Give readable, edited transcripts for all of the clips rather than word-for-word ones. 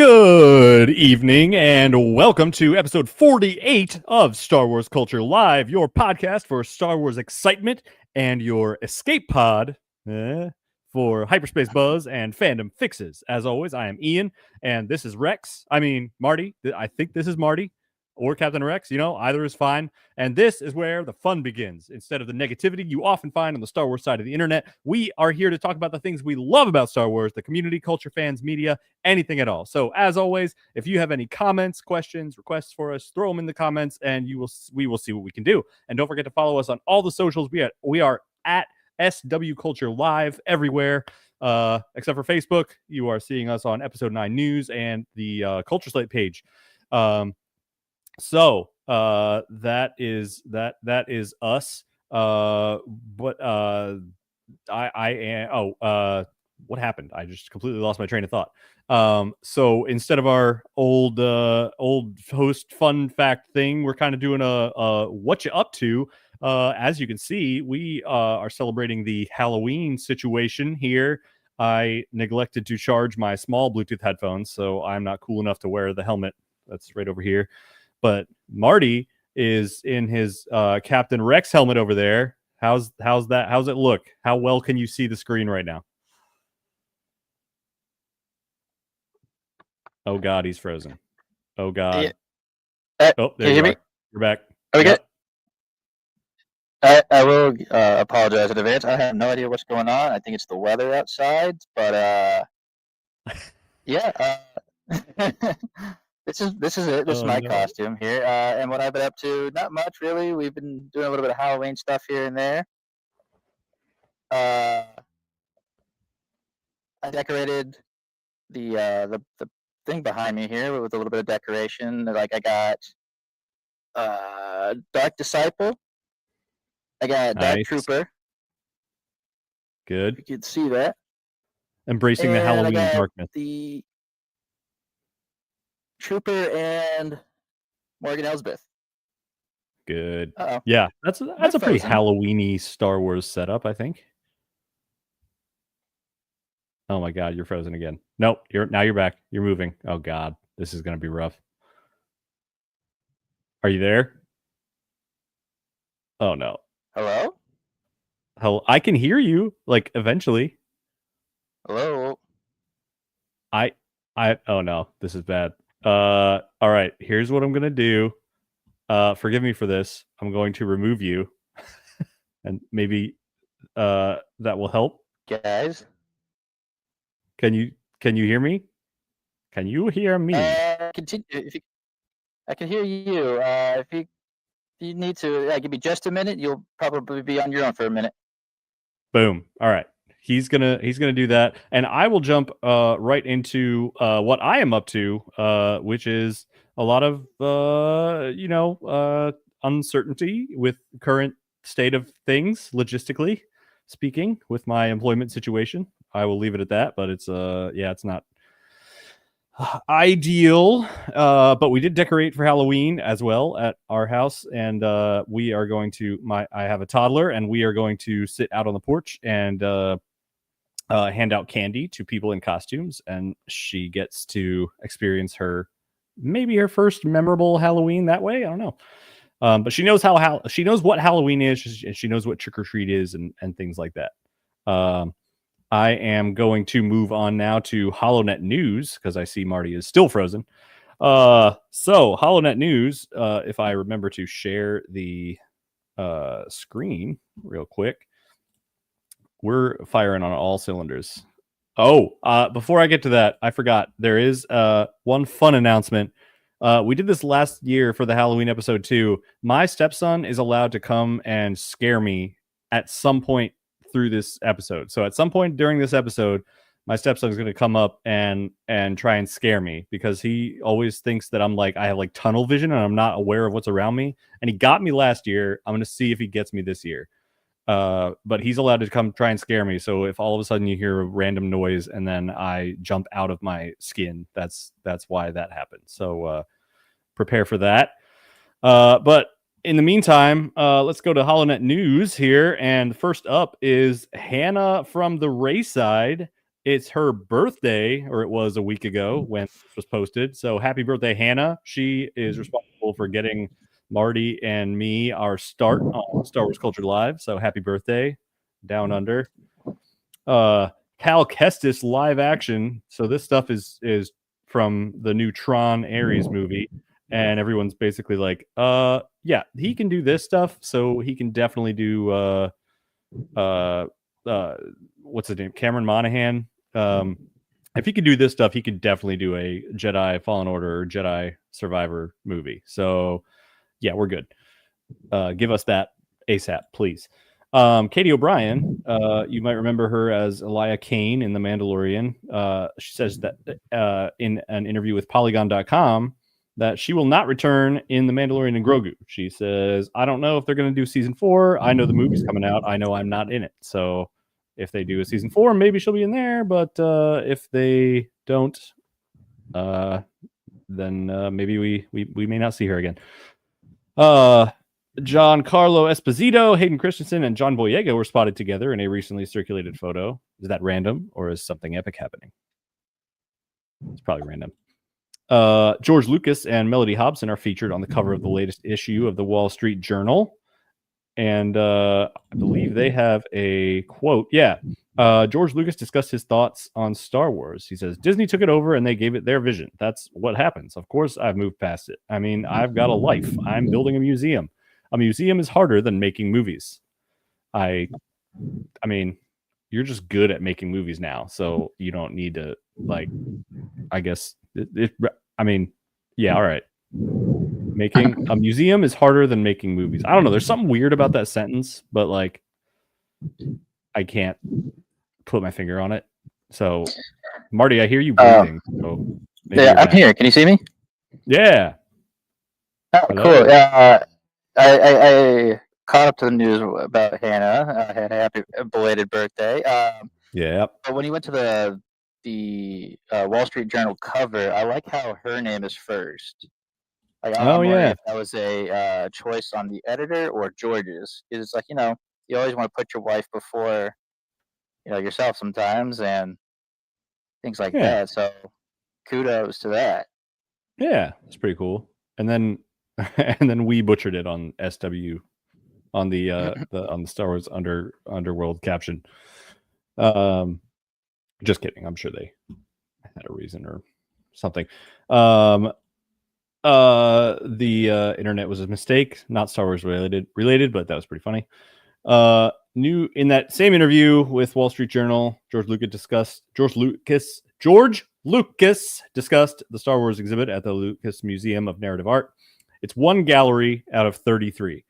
Good evening and welcome to episode 48 of Star Wars Culture Live, your podcast for Star Wars excitement and your escape pod for hyperspace buzz and fandom fixes. As always, I am Ian and this is Rex. Marty. I think this is Marty or Captain Rex. Either is fine. And this is where the fun begins. Instead of the negativity you often find on the Star Wars side of the internet, we are here to talk about the things we love about Star Wars, the community, culture, fans, media, anything at all. So as always, if you have any comments, questions, requests for us, throw them in the comments and we will see what we can do. And don't forget to follow us on all the socials. We are at SW Culture Live everywhere. Except for Facebook. You are seeing us on episode 9 news and the Culture Slate page. So that is us. What happened? I just completely lost my train of thought. So instead of our old host fun fact thing, we're kind of doing a what you up to. As you can see, we are celebrating the Halloween situation here. I neglected to charge my small Bluetooth headphones, so I'm not cool enough to wear the helmet that's right over here. But Marty is in his Captain Rex helmet over there. How's that? How's it look? How well can you see the screen right now? Oh God, he's frozen. Oh God. Yeah. Oh, there you are. You're back. Are we good? I will apologize in advance. I have no idea what's going on. I think it's the weather outside, but yeah. This is it. This is my costume here. And what I've been up to, not much really. We've been doing a little bit of Halloween stuff here and there. I decorated the thing behind me here with a little bit of decoration. Like I got Dark Disciple. I got Dark Trooper. Good. You can see that. Embracing the Halloween darkness. The Trooper and Morgan Elsbeth. Good. Uh-oh. Yeah, that's a pretty Halloween-y Star Wars setup, I think. Oh my God, you're frozen again. Nope, you're back. You're moving. Oh God, this is gonna be rough. Are you there? Oh no. Hello? I can hear you, like, eventually. Hello? Oh no, this is bad. All right, here's what I'm gonna do. Forgive me for this. I'm going to remove you. And maybe that will help. Guys? Can you hear me? Can you hear me? Continue. I can hear you. If you need to give me just a minute, you'll probably be on your own for a minute. Boom. All right. He's gonna do that, and I will jump right into what I am up to, which is a lot of uncertainty with current state of things, logistically speaking, with my employment situation. I will leave it at that, but it's it's not ideal. But we did decorate for Halloween as well at our house, and we are going to I have a toddler, and we are going to sit out on the porch and hand out candy to people in costumes, and she gets to experience her first memorable Halloween that way. I don't know. But she knows she knows what Halloween is. She knows what trick or treat is and things like that. I am going to move on now to HoloNet News because I see Marty is still frozen. So HoloNet News, if I remember to share the screen real quick, we're firing on all cylinders. Before I get to that, I forgot there is one fun announcement. We did this last year for the Halloween episode 2. My stepson is allowed to come and scare me at some point through this episode. So at some point during this episode, my stepson is going to come up and try and scare me because he always thinks that I have like tunnel vision and I'm not aware of what's around me. And he got me last year. I'm going to see if he gets me this year. But he's allowed to come try and scare me. So if all of a sudden you hear a random noise and then I jump out of my skin, that's why that happened. So prepare for that. But in the meantime, let's go to HoloNet News here. And first up is Hannah from the Rayside it's her birthday, or it was a week ago when this was posted. So happy birthday, Hannah. She is responsible for getting Marty and me our start on Star Wars Culture Live. So happy birthday, Down Under. Cal Kestis live action. So this stuff is from the new Tron Ares movie, and everyone's basically like, yeah, he can do this stuff, so he can definitely do what's his name? Cameron Monaghan. If he could do this stuff, he could definitely do a Jedi Fallen Order or Jedi Survivor movie. So yeah, we're good. Give us that ASAP, please. Katie O'Brien, you might remember her as Elia Kane in The Mandalorian. She says that in an interview with Polygon.com that she will not return in The Mandalorian and Grogu. She says, I don't know if they're going to do season 4. I know the movie's coming out. I know I'm not in it. So if they do a season 4, maybe she'll be in there. But if they don't, then maybe we may not see her again. Giancarlo Esposito, Hayden Christensen, and John Boyega were spotted together in a recently circulated photo. Is that random, or is something epic happening? It's probably random. George Lucas and Melody Hobson are featured on the cover of the latest issue of the Wall Street Journal. And I believe they have a quote. Yeah. George Lucas discussed his thoughts on Star Wars. He says, Disney took it over and they gave it their vision. That's what happens. Of course, I've moved past it. I mean, I've got a life. I'm building a museum. A museum is harder than making movies. I mean, you're just good at making movies now, so you don't need to, like, I guess, I mean, yeah, all right. Making a museum is harder than making movies. I don't know. There's something weird about that sentence, but, like, I can't put my finger on it. So, Marty, I hear you breathing. So yeah, I'm here. Can you see me? Yeah. Oh, cool. Yeah. I caught up to the news about Hannah. Hannah, happy belated birthday. Yeah. But when you went to the Wall Street Journal cover, I like how her name is first. Like, I'm wondering if that was a choice on the editor or George's. Because it's like, you always want to put your wife before, yourself sometimes and things like that. So kudos to that. Yeah, it's pretty cool. And then we butchered it on SW on the on the Star Wars Underworld caption. Just kidding. I'm sure they had a reason or something. The internet was a mistake, not Star Wars related, but that was pretty funny. New in that same interview with Wall Street Journal, George Lucas discussed the Star Wars exhibit at the Lucas Museum of Narrative Art. It's one gallery out of 33,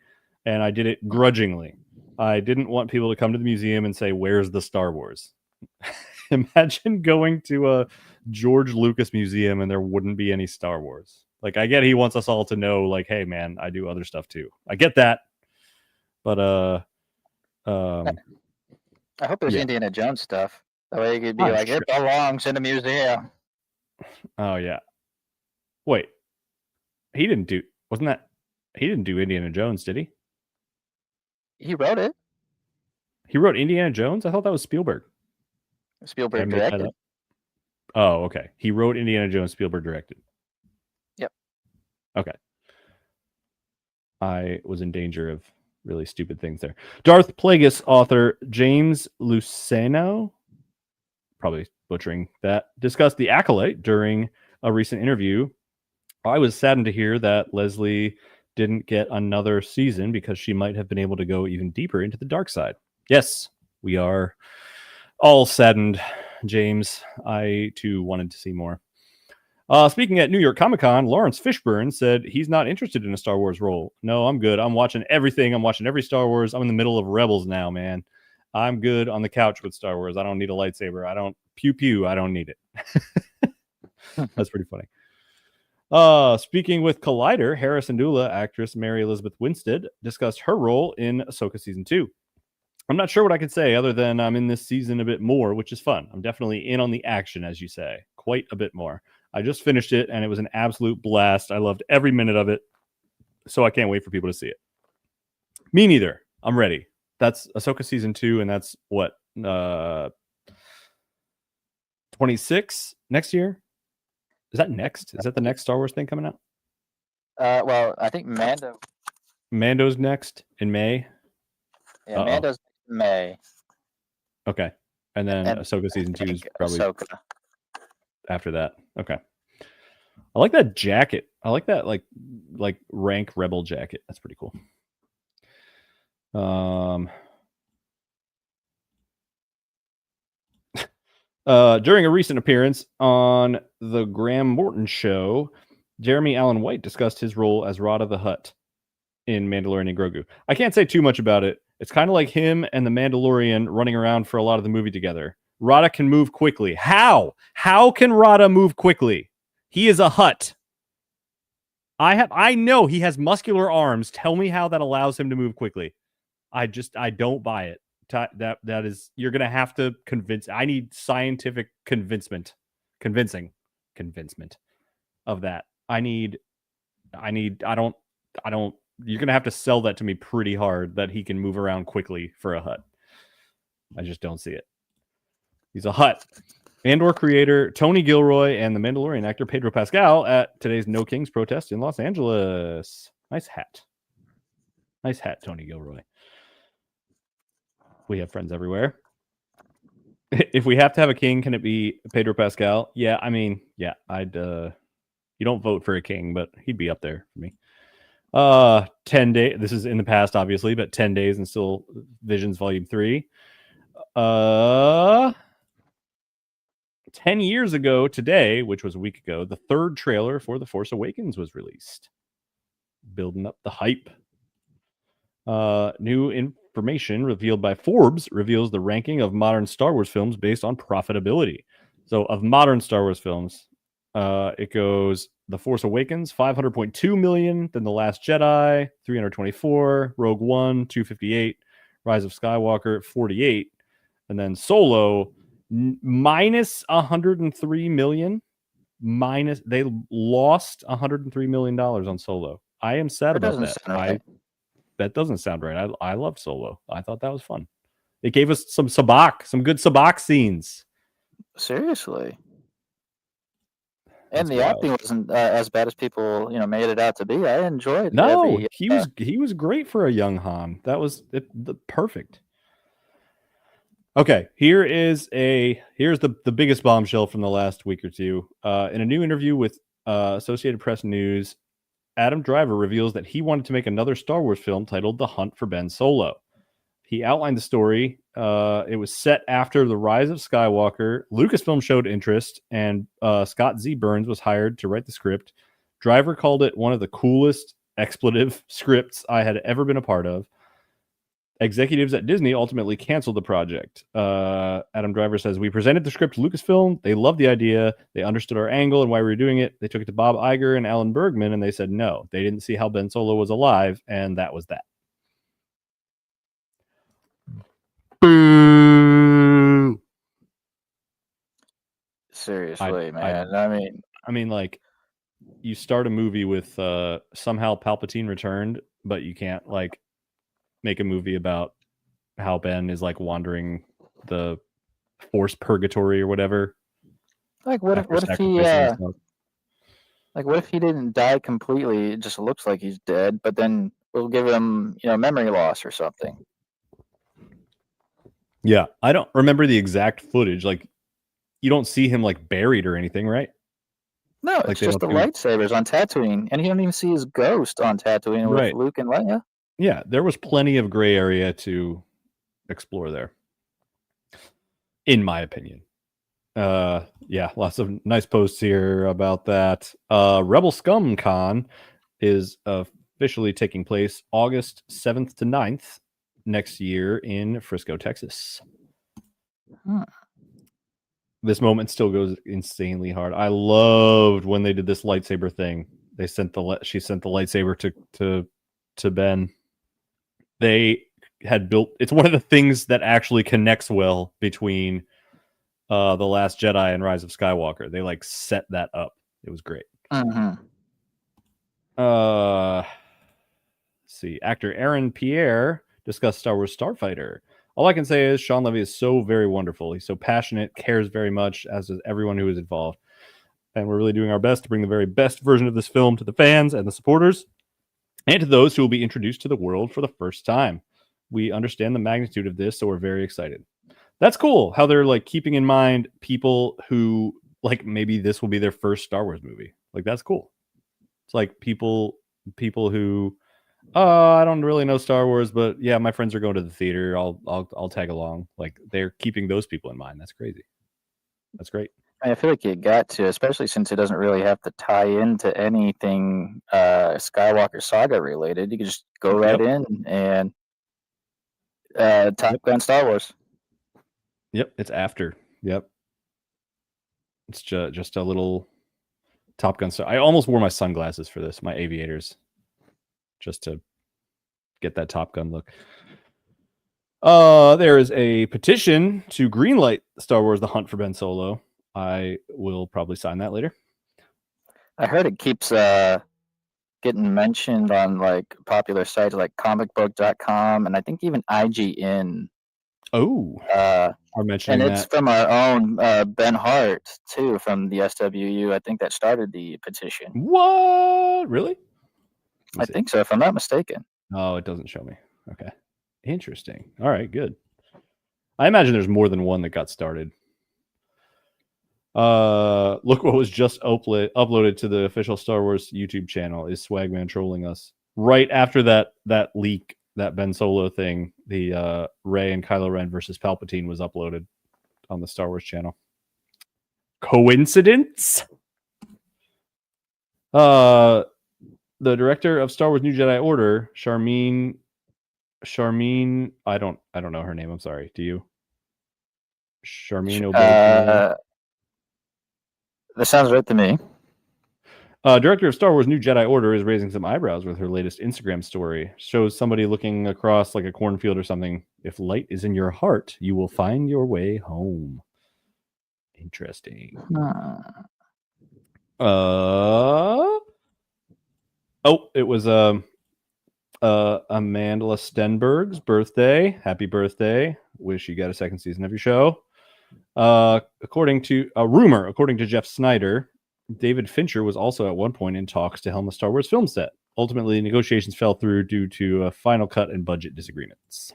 and I did it grudgingly. I didn't want people to come to the museum and say, "Where's the Star Wars?" Imagine going to a George Lucas museum and there wouldn't be any Star Wars. Like, I get he wants us all to know, like, hey man, I do other stuff too. I get that, but I hope there's Indiana Jones stuff. That way you could be like, it belongs in a museum. Oh yeah. Wait, he didn't do Indiana Jones, did he? He wrote it. He wrote Indiana Jones? I thought that was Spielberg. Spielberg directed. Oh, okay. He wrote Indiana Jones, Spielberg directed. Yep. Okay. I was in danger of really stupid things there. Darth Plagueis author James Luceno, probably butchering that, discussed The Acolyte during a recent interview. I was saddened to hear that Leslie didn't get another season because she might have been able to go even deeper into the dark side. Yes, we are all saddened, James. I, too, wanted to see more. Speaking at New York Comic-Con, Lawrence Fishburne said he's not interested in a Star Wars role. No, I'm good. I'm watching everything. I'm watching every Star Wars. I'm in the middle of Rebels now, man. I'm good on the couch with Star Wars. I don't need a lightsaber. I don't pew. I don't need it. That's pretty funny. Speaking with Collider, Hera Syndulla actress Mary Elizabeth Winstead discussed her role in Ahsoka Season 2. I'm not sure what I could say other than I'm in this season a bit more, which is fun. I'm definitely in on the action, as you say. Quite a bit more. I just finished it, and it was an absolute blast. I loved every minute of it, so I can't wait for people to see it. Me neither. I'm ready. That's Ahsoka Season 2, and that's what? 26 next year. Is that next? Is that the next Star Wars thing coming out? Well, I think Mando's next in May. Yeah, Mando's May. Okay, and then Ahsoka season 2 is probably Ahsoka after that. Okay, I like that jacket. I like that like rank rebel jacket. That's pretty cool. During a recent appearance on the Graham Morton show, Jeremy Allen White discussed his role as Rada the Hutt in Mandalorian and Grogu. I can't say too much about it. It's kind of like him and the Mandalorian running around for a lot of the movie together. Rada can move quickly. How? How can Rada move quickly? He is a Hutt. I know he has muscular arms. Tell me how that allows him to move quickly. I don't buy it. That is, you're gonna have to convince. I need scientific convincing of that. I don't. You're gonna have to sell that to me pretty hard that he can move around quickly for a Hutt. I just don't see it. He's a Hutt. Andor creator Tony Gilroy and the Mandalorian actor Pedro Pascal at today's No Kings protest in Los Angeles. Nice hat. Nice hat, Tony Gilroy. We have friends everywhere. If we have to have a king, can it be Pedro Pascal? Yeah, I mean, yeah, I'd you don't vote for a king, but he'd be up there for me. 10 days. This is in the past, obviously, but 10 days and still Visions Volume 3. 10 years ago today, which was a week ago, the third trailer for The Force Awakens was released. Building up the hype. New information revealed by Forbes reveals the ranking of modern Star Wars films based on profitability. So of modern Star Wars films, it goes The Force Awakens, 500.2 million, then The Last Jedi, 324, Rogue One, 258, Rise of Skywalker, 48, and then Solo, minus 103 million. They lost $103 million on Solo. I am sad about that. That doesn't sound right. I love Solo. I thought that was fun. It gave us some good sabacc scenes. Seriously. And the acting wasn't as bad as people, made it out to be. I enjoyed. No, he was great for a young Han. That was perfect. Okay, here's the biggest bombshell from the last week or two. In a new interview with Associated Press News, Adam Driver reveals that he wanted to make another Star Wars film titled The Hunt for Ben Solo. He outlined the story. It was set after The Rise of Skywalker. Lucasfilm showed interest, and Scott Z. Burns was hired to write the script. Driver called it one of the coolest expletive scripts I had ever been a part of. Executives at Disney ultimately canceled the project. Adam Driver says, we presented the script to Lucasfilm. They loved the idea. They understood our angle and why we were doing it. They took it to Bob Iger and Alan Bergman, and they said no. They didn't see how Ben Solo was alive, and that was that. Boo. Seriously, man. I mean, like, you start a movie with somehow Palpatine returned, but you can't like make a movie about how Ben is like wandering the Force purgatory or whatever. Like what if he didn't die completely? It just looks like he's dead, but then we'll give him, memory loss or something. Yeah, I don't remember the exact footage. Like, you don't see him like buried or anything, right? No, it's just the lightsabers on Tatooine, and you don't even see his ghost on Tatooine with Luke and Leia. Yeah, there was plenty of gray area to explore there, in my opinion. Yeah, lots of nice posts here about that. Rebel Scum Con is officially taking place August 7th to 9th next year in Frisco, Texas. This moment still goes insanely hard. I loved when they did this lightsaber thing. She sent the lightsaber to Ben. They had built. It's one of the things that actually connects well between The Last Jedi and Rise of Skywalker. They like set that up. It was great. Let's see. Actor Aaron Pierre discussed Star Wars Starfighter. All I can say is Sean Levy is so very wonderful. He's so passionate, cares very much, as does everyone who is involved. And we're really doing our best to bring the very best version of this film to the fans and the supporters, and to those who will be introduced to the world for the first time. We understand the magnitude of this, so we're very excited. That's cool how they're like keeping in mind people who like maybe this will be their first Star Wars movie. Like that's cool. It's like people who I don't really know Star Wars, but yeah, my friends are going to the theater. I'll tag along. Like they're keeping those people in mind. That's crazy. That's great. I feel like you got to, especially since it doesn't really have to tie into anything Skywalker saga related. You can just go right in and Top Gun Star Wars. Yep, it's after. Yep, it's just a little Top Gun Star. I almost wore my sunglasses for this, my aviators, just to get that Top Gun look. There is a petition to greenlight Star Wars: The Hunt for Ben Solo. I will probably sign that later. I heard it keeps getting mentioned on like popular sites like comicbook.com and I think even IGN. Oh, are mentioning and it's that. from our own Ben Hart too, from the SWU. I think that started the petition. What? Really? I think so, if I'm not mistaken. Oh, it doesn't show me. Okay. Interesting. All right, good. I imagine there's more than one that got started. Look what was just uploaded to the official Star Wars YouTube channel. Is Swagman trolling us right after that leak, that Ben Solo thing? The Rey and Kylo Ren versus Palpatine was uploaded on the Star Wars channel. Coincidence? The director of Star Wars New Jedi Order, Charmin, I don't know her name. I'm sorry. Do you? Charmin Obey. That sounds right to me. Director of Star Wars New Jedi Order is raising some eyebrows with her latest Instagram story. Shows somebody looking across like a cornfield or something. If light is in your heart, you will find your way home. Interesting. It was Amanda Stenberg's birthday. Happy birthday. Wish you got a second season of your show. According to a rumor, according to Jeff Snyder, David Fincher was also at one point in talks to helm a Star Wars film set. Ultimately, negotiations fell through due to a final cut and budget disagreements.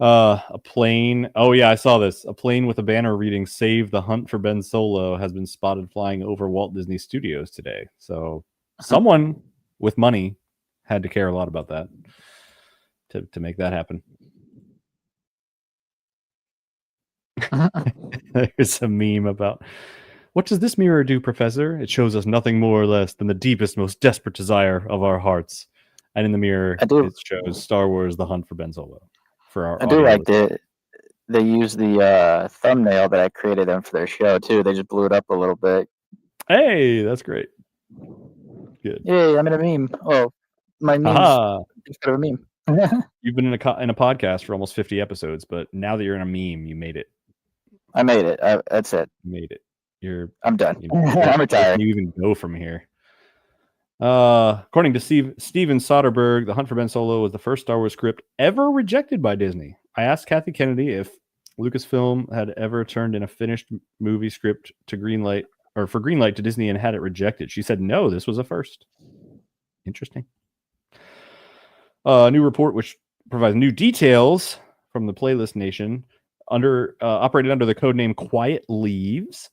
A plane. Oh yeah, I saw this. A plane with a banner reading "Save the Hunt for Ben Solo" has been spotted flying over Walt Disney Studios today. So someone with money had to care a lot about that to make that happen. There's a meme about, what does this mirror do, Professor? It shows us nothing more or less than the deepest, most desperate desire of our hearts. And in the mirror, it shows Star Wars: The Hunt for Ben Solo. For our I do like that they use the thumbnail that I created them for their show too. They just blew it up a little bit. Hey, that's great. Good. Yay, I'm in a meme. Oh, my meme's instead of a meme. You've been in a podcast for almost 50 episodes, but now that you're in a meme, you made it. I made it. That's it. You made it. I'm done. I'm retired. You even go from here. According to Steven Soderbergh, The Hunt for Ben Solo was the first Star Wars script ever rejected by Disney. I asked Kathy Kennedy if Lucasfilm had ever turned in a finished movie script to greenlight to Disney and had it rejected. She said no, this was a first. Interesting. A new report which provides new details from the Playlist Nation operated under the codename Quiet Leaves.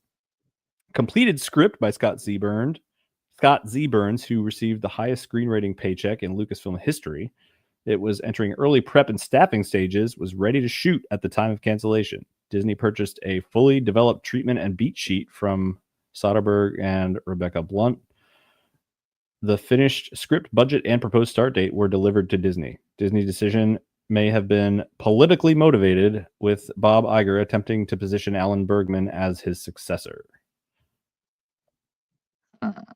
Completed script by Scott Z. Burns, who received the highest screen rating paycheck in Lucasfilm history. It was entering early prep and staffing stages, was ready to shoot at the time of cancellation. Disney purchased a fully developed treatment and beat sheet from Soderbergh and Rebecca Blunt. The finished script, budget, and proposed start date were delivered to Disney. Disney's decision may have been politically motivated, with Bob Iger attempting to position Alan Bergman as his successor.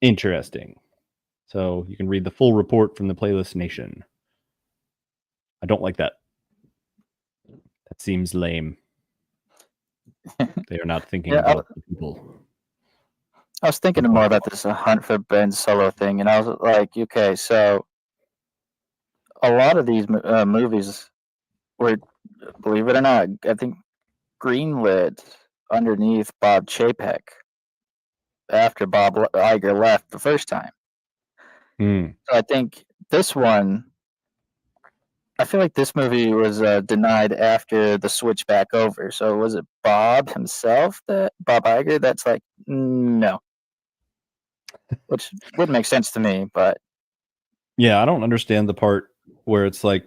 Interesting. So you can read the full report from the Playlist Nation. I don't like that. That seems lame. They are not thinking about the people. I was thinking more about this Hunt for Ben Solo thing, and I was like, okay, so a lot of these movies were believe it or not, I think greenlit underneath Bob Chapek after Bob Iger left the first time. Mm. So I think this one, I feel like this movie was denied after the switch back over. So was it Bob himself, that Bob Iger, that's like, no, which would make sense to me, but Yeah, I don't understand the part where it's like,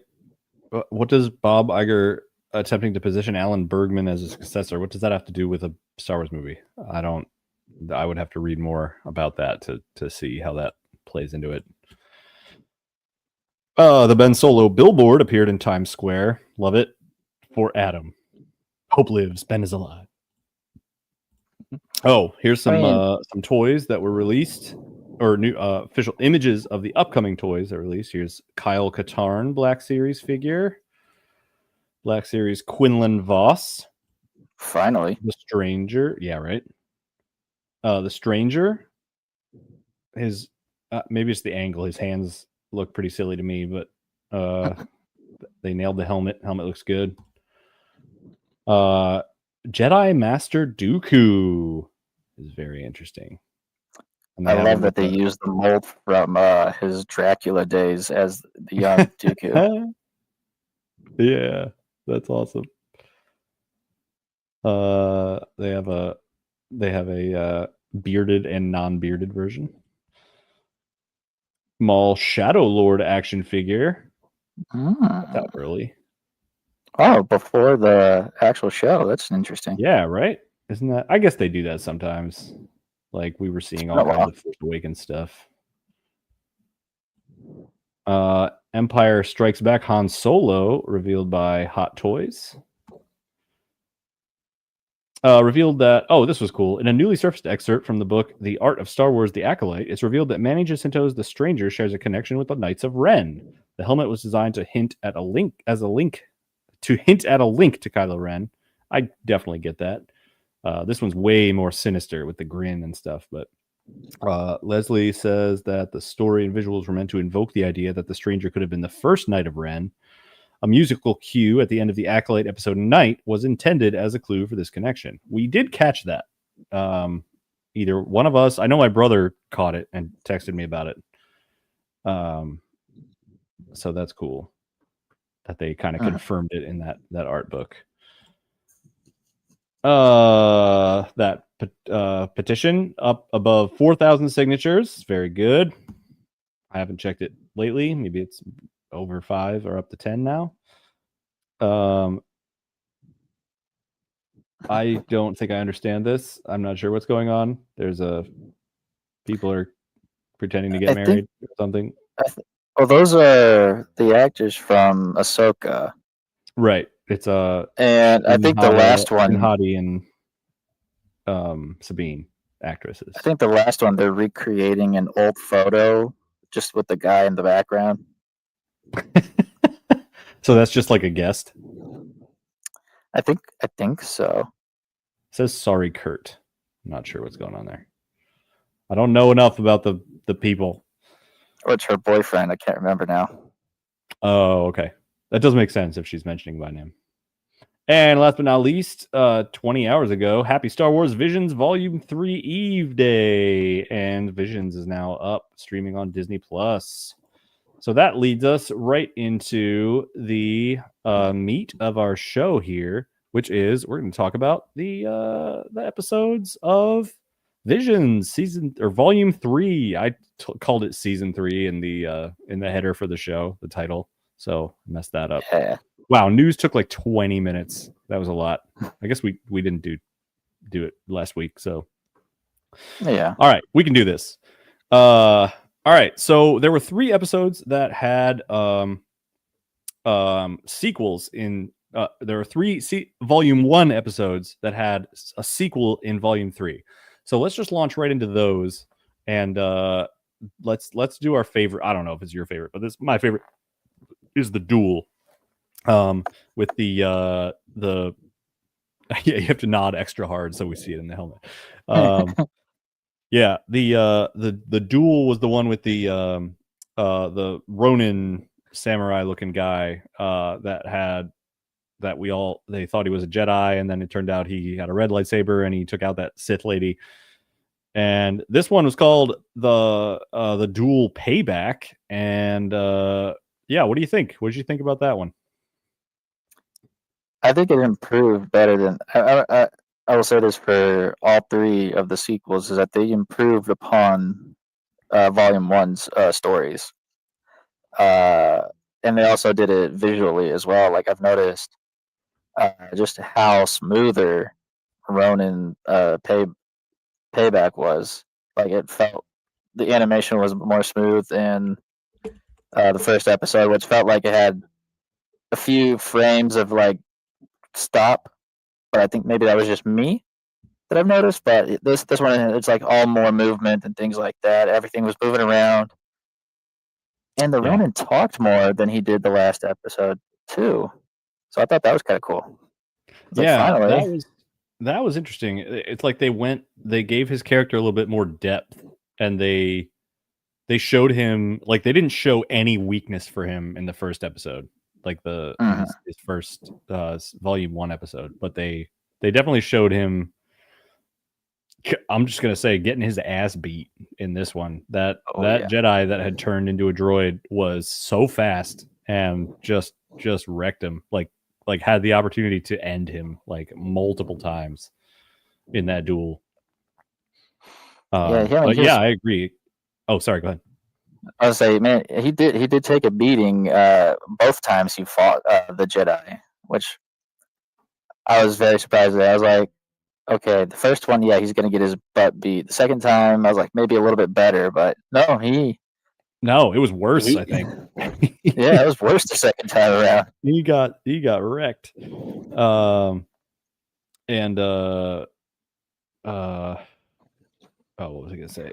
what does Bob Iger attempting to position Alan Bergman as a successor, what does that have to do with a Star Wars movie? I would have to read more about that to see how that plays into it. The Ben Solo billboard appeared in Times Square. Love it. For Adam. Hope lives. Ben is alive. Oh, here's some toys that were released, or new official images of the upcoming toys that were released. Here's Kyle Katarn Black Series figure. Black Series Quinlan Voss. finally. The Stranger. Yeah, right. The Stranger. His maybe it's the angle. His hands look pretty silly to me, but they nailed the helmet. Helmet looks good. Jedi Master Dooku is very interesting. I love that they used the mold from his Dracula days as the young Dooku. Yeah, that's awesome. They have a bearded and non-bearded version. Maul Shadow Lord action figure. That's out early. Oh, before the actual show. That's interesting. Yeah, right? Isn't that? I guess they do that sometimes. Like we were seeing all kinds of Force Awakens stuff. Empire Strikes Back Han Solo revealed by Hot Toys. Revealed that, this was cool. In a newly surfaced excerpt from the book The Art of Star Wars: The Acolyte, it's revealed that Manny Jacinto's The Stranger shares a connection with the Knights of Ren. The helmet was designed to hint at a link to Kylo Ren. I definitely get that. This one's way more sinister with the grin and stuff, but Leslie says that the story and visuals were meant to invoke the idea that the Stranger could have been the first Knight of Ren. A musical cue at the end of the Acolyte episode Night was intended as a clue for this connection. We did catch that. Either one of us, I know my brother caught it and texted me about it. So that's cool that they kind of confirmed it in that art book. That petition up above 4,000 signatures. Very good. I haven't checked it lately. Maybe it's over 5 or up to 10 now. I don't think I understand this. I'm not sure what's going on. People are pretending to get married or something. Well, those are the actors from Ahsoka. Right. It's and I think the last one, Hadi and Sabine actresses. I think the last one they're recreating an old photo just with the guy in the background. So that's just like a guest. I think so. It says sorry, Kurt. I'm not sure what's going on there. I don't know enough about the people. Or it's her boyfriend. I can't remember now. Oh, okay. That does make sense if she's mentioning by name. And last but not least, 20 hours ago, Happy Star Wars Visions Volume 3 Eve Day. And Visions is now up, streaming on Disney+. So that leads us right into the meat of our show here, which is we're going to talk about the episodes of Visions Volume 3. I called it Season 3 in the header for the show, the title. So messed that up. Yeah. Wow, news took like 20 minutes. That was a lot. I guess we didn't do it last week, so yeah. All right, we can do this. All right, so there were 3 episodes that had sequels in. There were 3 Volume 1 episodes that had a sequel in Volume 3. So let's just launch right into those, and let's do our favorite. I don't know if it's your favorite, but my favorite is the duel. With the yeah, you have to nod extra hard so we see it in the helmet. Yeah, the duel was the one with the Ronin samurai looking guy that had that they thought he was a Jedi, and then it turned out he had a red lightsaber and he took out that Sith lady. And this one was called the Duel Payback. And yeah, what do you think? What did you think about that one? I think it improved better than I will say this for all three of the sequels is that they improved upon Volume One's stories, uh, and they also did it visually as well. Like I've noticed just how smoother Ronin Payback was. Like it felt the animation was more smooth in the first episode, which felt like it had a few frames of like stop, but I think maybe that was just me that I've noticed. But this one, it's like all more movement and things like that. Everything was moving around, and the Yeah. Ronin talked more than he did the last episode too. So I thought that was kind of cool. It's like Yeah, finally, that was interesting. It's like they gave his character a little bit more depth, and they showed him, like, they didn't show any weakness for him in the first episode, like in his first volume 1 episode, but they definitely showed him, I'm just gonna say, getting his ass beat in this one. That Jedi that had turned into a droid was so fast and just wrecked him, like had the opportunity to end him like multiple times in that duel. But yeah, I agree. Oh, sorry, go ahead. I was say, man, he did take a beating both times he fought the Jedi, which I was very surprised at. I was like, okay, the first one, yeah, he's gonna get his butt beat. The second time, I was like, maybe a little bit better, but no, no, it was worse. I think. Yeah, it was worse the second time around. He got wrecked. And what was I gonna say?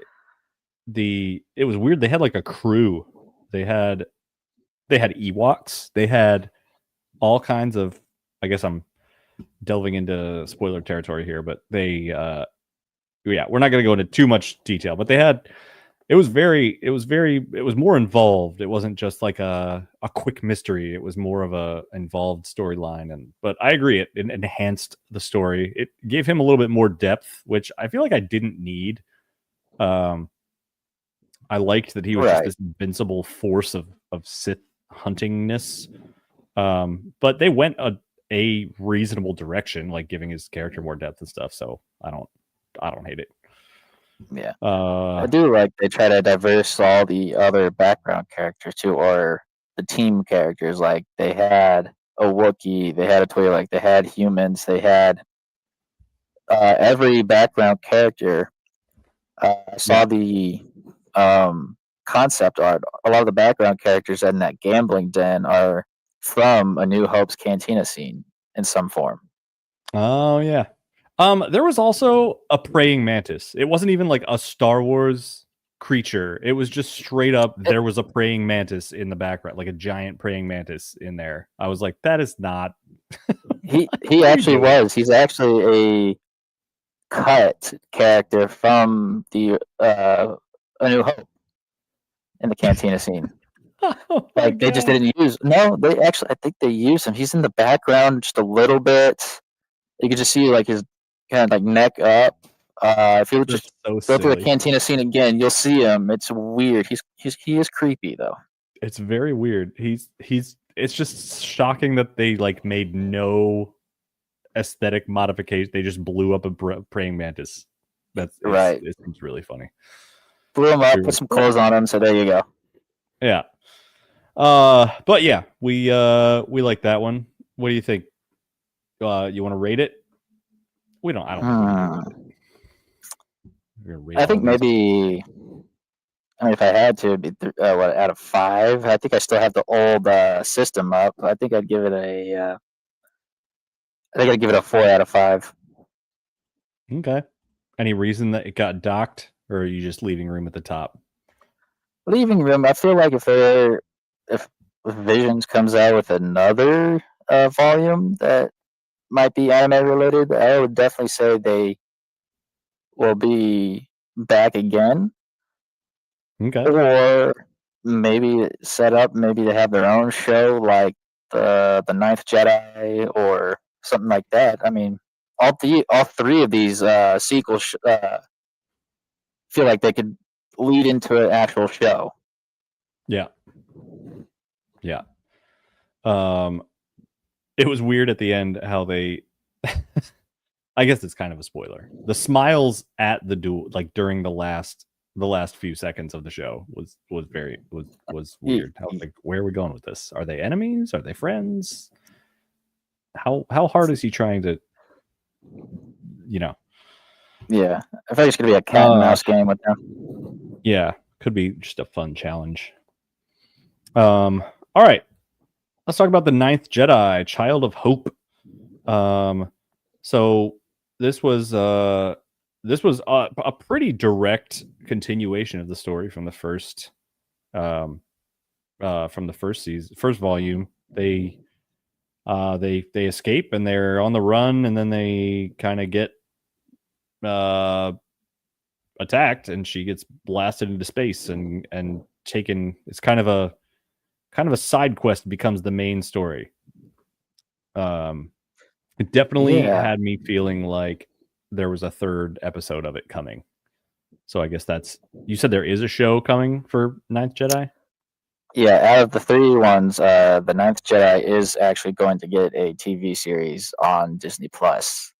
It was weird. They had like a crew. They had Ewoks. They had all kinds of. I guess I'm delving into spoiler territory here, but we're not going to go into too much detail. But they had. It was more involved. It wasn't just like a quick mystery. It was more of a involved storyline. But I agree, it enhanced the story. It gave him a little bit more depth, which I feel like I didn't need. I liked that he was just this invincible force of Sith huntingness. But they went a reasonable direction, like giving his character more depth and stuff. So I don't hate it. Yeah, I do like they try to diverse all the other background characters too, or the team characters. Like they had a Wookiee, they had a Twi'lek, they had humans, they had every background character. I saw the concept art. A lot of the background characters in that gambling den are from A New Hope's cantina scene in some form. Oh yeah. There was also a praying mantis. It wasn't even like a Star Wars creature. It was just straight up there was a praying mantis in the background, like a giant praying mantis in there. I was like, that is not. he actually was. He's actually a cut character from the A New Hope in the cantina scene. Oh like they just didn't use. No, they actually. I think they used him. He's in the background just a little bit. You could just see like his kind of like neck up. If you would just go through the cantina scene again, you'll see him. It's weird. He is creepy though. It's very weird. It's just shocking that they like made no aesthetic modification. They just blew up a praying mantis. Right. It seems really funny. Blew him up, put some clothes on him. So there you go. Yeah. But yeah, we like that one. What do you think? You want to rate it? We don't. I don't. I think maybe. I mean, if I had to, it'd be what, out of 5. I think I still have the old system up. I think I'd give it a. I think I'd give it a 4 out of 5. Okay. Any reason that it got docked, or are you just leaving room at the top? Leaving room. I feel like if Visions comes out with another volume that might be anime related, I would definitely say they will be back again. Okay. Or maybe set up, maybe they have their own show like the Ninth Jedi or something like that. I mean, all three of these sequels feel like they could lead into an actual show. Yeah. Yeah. It was weird at the end how they I guess it's kind of a spoiler. The smiles at the duel, like during the last few seconds of the show, was weird. I was like, where are we going with this? Are they enemies? Are they friends? How hard is he trying to, you know? Yeah, I think it's gonna be a cat and mouse game with them. Yeah, could be just a fun challenge. All right, let's talk about the Ninth Jedi, Child of Hope. So this was a pretty direct continuation of the story from the first season, first volume. They escape and they're on the run, and then they kind of get attacked, and she gets blasted into space and taken. It's kind of a side quest, becomes the main story. It definitely had me feeling like there was a third episode of it coming. So I guess you said there is a show coming for Ninth Jedi? Yeah, out of the 3 ones, the Ninth Jedi is actually going to get a TV series on Disney Plus.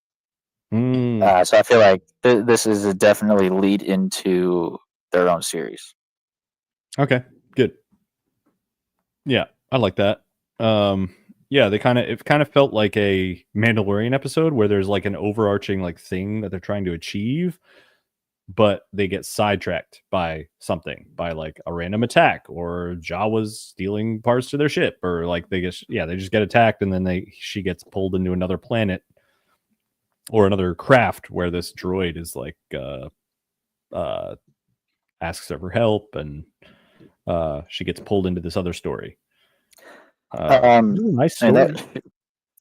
So I feel like this is a definitely lead into their own series. Okay, good. Yeah, I like that. Yeah, it kind of felt like a Mandalorian episode where there's like an overarching like thing that they're trying to achieve, but they get sidetracked by something, by like a random attack, or Jawa's stealing parts to their ship, or like they just get attacked, and then she gets pulled into another planet or another craft where this droid is like asks her for help, and she gets pulled into this other story. Nice story.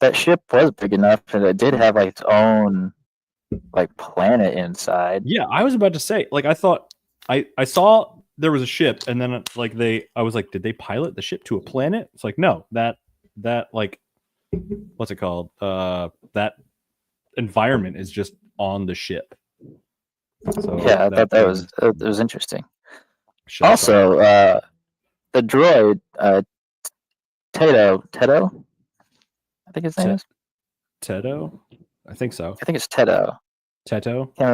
That ship was big enough, and it did have like its own like planet inside. Yeah, I was about to say, like, I thought I saw there was a ship, and then like I was like, did they pilot the ship to a planet? It's like, no, that like, what's it called? That environment is just on the ship. So yeah, I thought that was interesting. Also, the droid Tedo, I think his name is Tedo. I think so. I think it's Tedo. Teto. I can't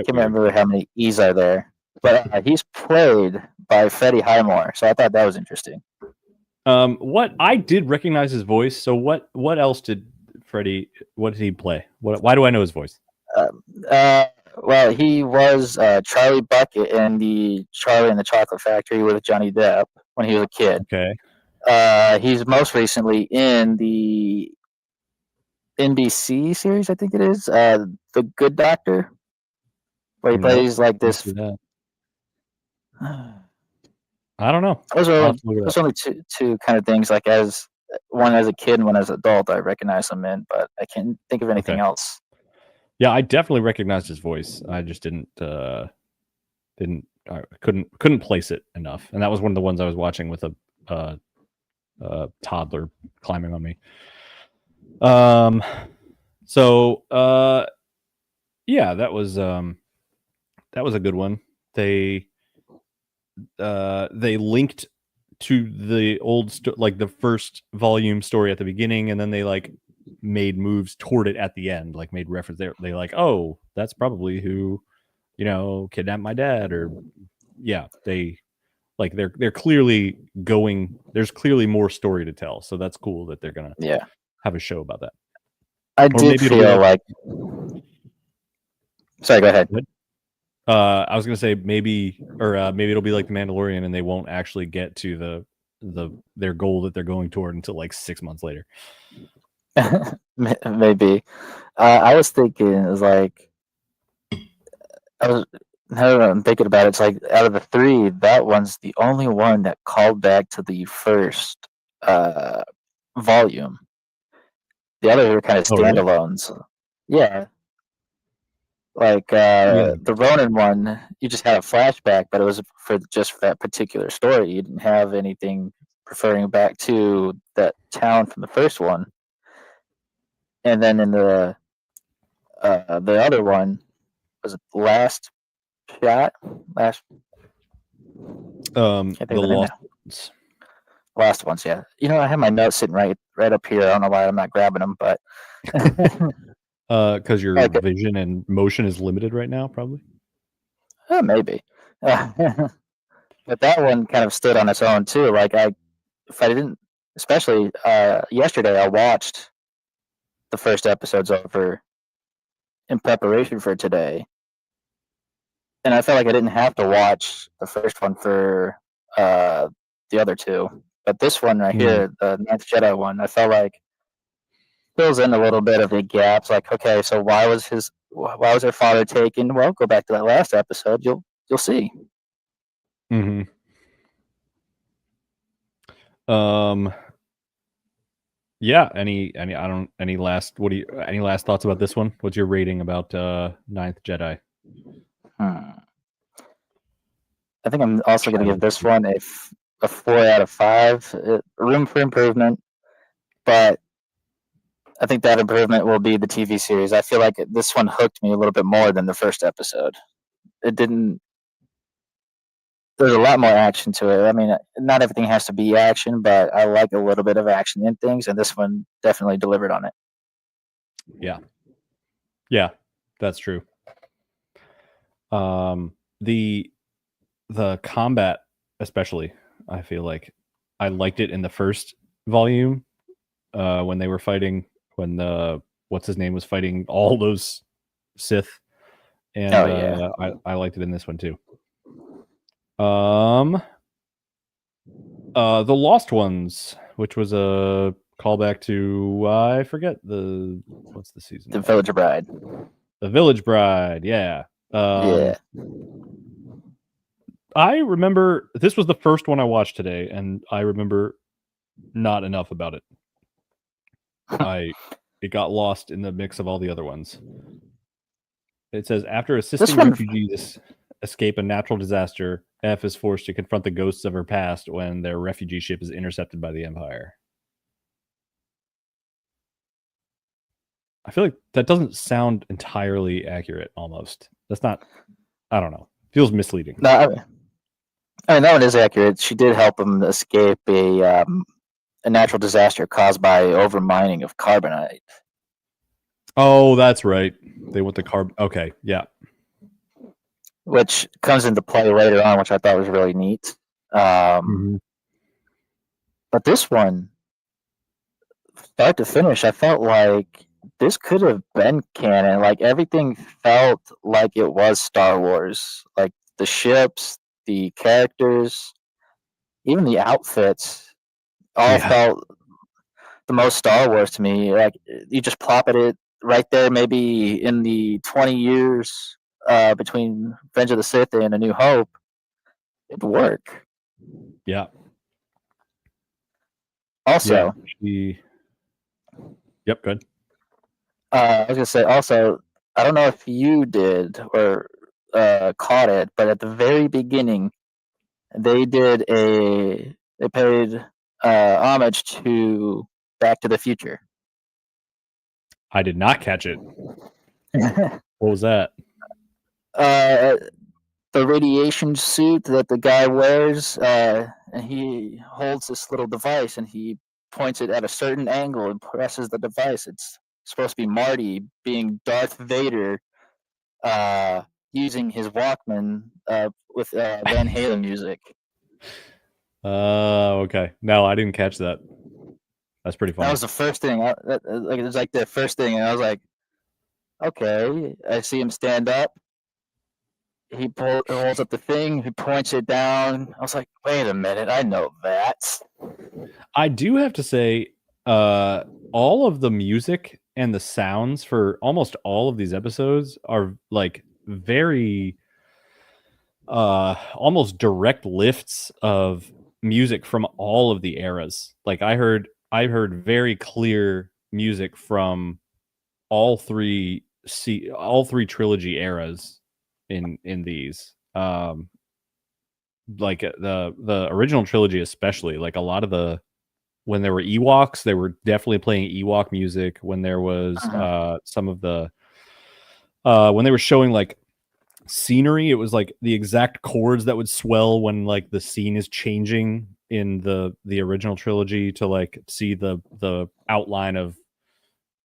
remember how many E's are there, but he's played by Freddie Highmore, so I thought that was interesting. What I did recognize his voice. So what else did Freddie? What did he play? Why do I know his voice? Well, he was Charlie Bucket in the Charlie and the Chocolate Factory with Johnny Depp when he was a kid. Okay. He's most recently in the NBC series, I think it is, The Good Doctor, where he plays like this. I don't know. Those are only two kind of things. Like one as a kid and one as an adult, I recognize him in, but I can't think of anything else. Yeah, I definitely recognized his voice. I just couldn't place it enough, and that was one of the ones I was watching with a toddler climbing on me. So yeah, that was a good one. They linked to the old like the first volume story at the beginning, and then they like made moves toward it at the end, like made reference there. They like, oh, that's probably who, kidnapped my dad, or yeah, they like they're clearly going. There's clearly more story to tell, so that's cool that they're gonna have a show about that. I did feel like. Sorry, go ahead. I was gonna say maybe it'll be like The Mandalorian, and they won't actually get to their goal that they're going toward until like 6 months later. Maybe. I was thinking, it was like, I'm thinking about it. It's like out of the 3, that one's the only one that called back to the first volume. The others are kind of standalones. Oh, really? Yeah. Like the Ronin one, you just had a flashback, but it was for that particular story. You didn't have anything referring back to that town from the first one. And then in the other one, was it Last Shot? Last The Lost Ones. Last ones, yeah. You know, I have my notes sitting right up here. I don't know why I'm not grabbing them, but because your vision and motion is limited right now, probably. Maybe. But that one kind of stood on its own too. Like if I didn't, especially yesterday, I watched the first episodes over in preparation for today, and I felt like I didn't have to watch the first one for the other two. But this one right here, the Ninth Jedi one, I felt like fills in a little bit of the gaps. Like, okay, so why was her father taken? Well, go back to that last episode. You'll see. Mm-hmm. Yeah. Any last thoughts about this one? What's your rating about Ninth Jedi? I think I'm also going to give this one a 4 out of 5. Room for improvement, but I think that improvement will be the TV series. I feel like this one hooked me a little bit more than the first episode. It didn't. There's a lot more action to it. I mean, not everything has to be action, but I like a little bit of action in things, and this one definitely delivered on it. Yeah, that's true. The combat, especially, I feel like I liked it in the first volume when they were fighting, when what's his name was fighting all those Sith, and I liked it in this one too. The Lost Ones, which was a callback to I forget what's the season? The Village Bride. The Village Bride, yeah. Yeah. I remember this was the first one I watched today, and I remember not enough about it. It got lost in the mix of all the other ones. It says after assisting refugees escape a natural disaster, F is forced to confront the ghosts of her past when their refugee ship is intercepted by the Empire. I feel like that doesn't sound entirely accurate. Almost, that's not. I don't know. Feels misleading. No, I mean that one is accurate. She did help him escape a natural disaster caused by overmining of carbonite. Oh, that's right. They went to Okay, yeah. Which comes into play later on, which I thought was really neat. But this one, start to finish, I felt like this could have been canon. Like everything felt like it was Star Wars. Like the ships, the characters, even the outfits, all felt the most Star Wars to me. Like you just plop it right there, maybe in the 20 years between Revenge of the Sith and A New Hope, it'd work. Yeah. Also, yep, good. I was gonna say also, I don't know if you did or caught it, but at the very beginning, they paid homage to Back to the Future. I did not catch it. What was that? The radiation suit that the guy wears, and he holds this little device and he points it at a certain angle and presses the device. It's supposed to be Marty being Darth Vader, using his Walkman with Van Halen music. Okay. No, I didn't catch that. That's pretty funny. That was the first thing. It was like the first thing, and I was like, okay. I see him stand up. He holds up the thing. He points it down. I was like, wait a minute. I know that. I do have to say, all of the music and the sounds for almost all of these episodes are like very almost direct lifts of music from all of the eras. Like I heard very clear music from all three trilogy eras in these. like the original trilogy, especially, like a lot of the when there were Ewoks, they were definitely playing Ewok music. When there was some of the when they were showing like scenery, it was like the exact chords that would swell when like the scene is changing in the original trilogy to like see the outline of